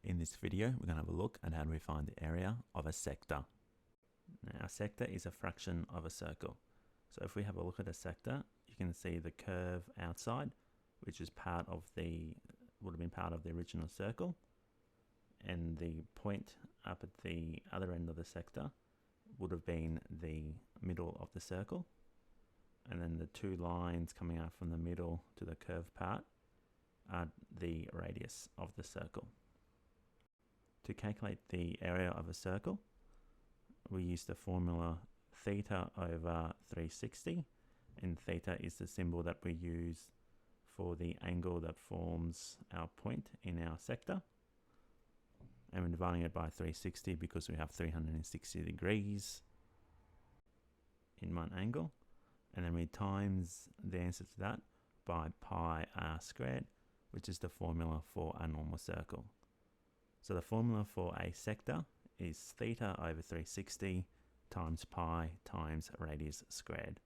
In this video, we're going to have a look at how do we find the area of a sector. Now, a sector is a fraction of a circle. So if we have a look at a sector, you can see the curve outside, which is would have been part of the original circle, and the point up at the other end of the sector would have been the middle of the circle, and then the two lines coming out from the middle to the curved part are the radius of the circle. To calculate the area of a circle, we use the formula theta over 360, and theta is the symbol that we use for the angle that forms our point in our sector. And we're dividing it by 360 because we have 360 degrees in one angle. And then we times the answer to that by pi r squared, which is the formula for a normal circle. So the formula for a sector is theta over 360 times pi times radius squared.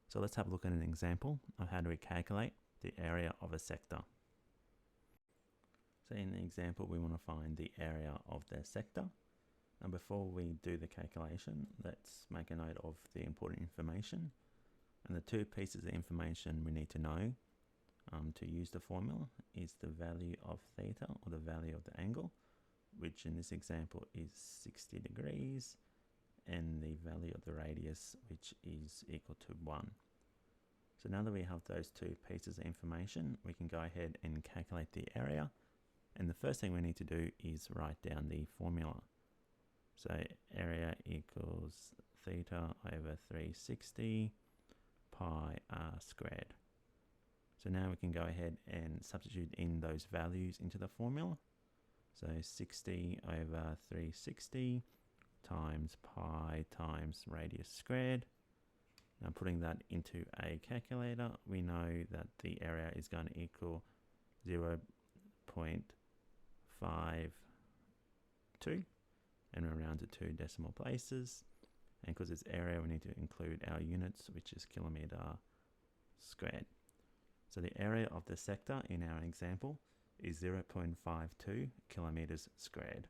So let's have a look at an example of how do we calculate the area of a sector. So in the example, we want to find the area of the sector. Now before we do the calculation, let's make a note of the important information. And the two pieces of information we need to know to use the formula is the value of theta, or the value of the angle, which in this example is 60 degrees, and the value of the radius, which is equal to 1. So now that we have those two pieces of information, we can go ahead and calculate the area. And the first thing we need to do is write down the formula. So area equals theta over 360 pi r squared. So now we can go ahead and substitute in those values into the formula. So 60 over 360 times pi times radius squared. Now putting that into a calculator, we know that the area is going to equal 0.52, and we're round to two decimal places. And because it's area, we need to include our units, which is kilometer squared. So the area of the sector in our example is 0.52 kilometers squared.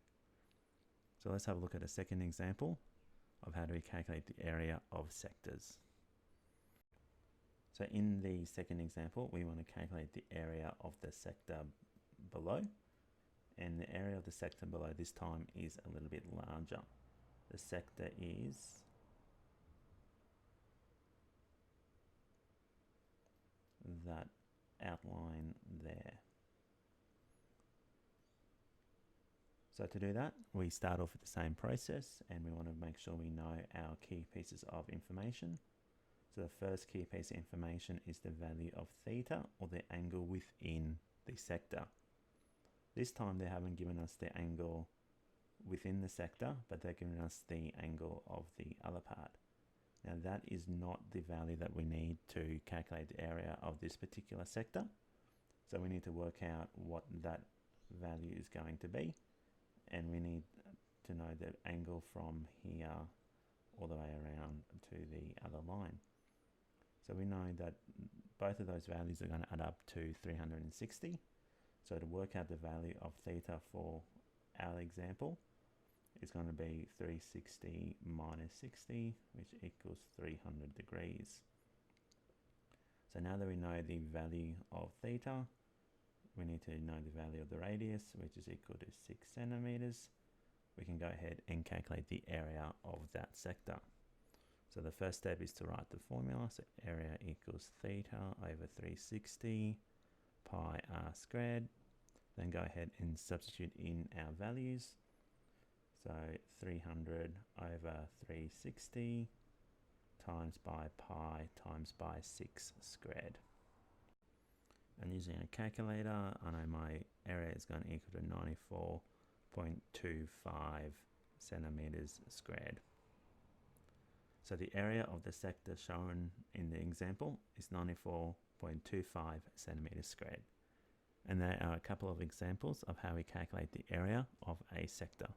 So let's have a look at a second example of how do we calculate the area of sectors. So in the second example, we want to calculate the area of the sector below, and the area of the sector below this time is a little bit larger. The sector is that outline there. So to do that, we start off with the same process, and we want to make sure we know our key pieces of information. So the first key piece of information is the value of theta, or the angle within the sector. This time they haven't given us the angle within the sector, but they're giving us the angle of the other part. Now that is not the value that we need to calculate the area of this particular sector. So we need to work out what that value is going to be. And we need to know the angle from here all the way around to the other line. So we know that both of those values are going to add up to 360. So to work out the value of theta for our example, it's going to be 360 minus 60, which equals 300 degrees. So now that we know the value of theta, we need to know the value of the radius, which is equal to 6 centimeters. We can go ahead and calculate the area of that sector. So the first step is to write the formula. So area equals theta over 360 pi r squared. Then go ahead and substitute in our values. So 300 over 360 times by pi times by 6 squared. And using a calculator, I know my area is going to equal to 94.25 centimeters squared. So the area of the sector shown in the example is 94.25 centimeters squared. And there are a couple of examples of how we calculate the area of a sector.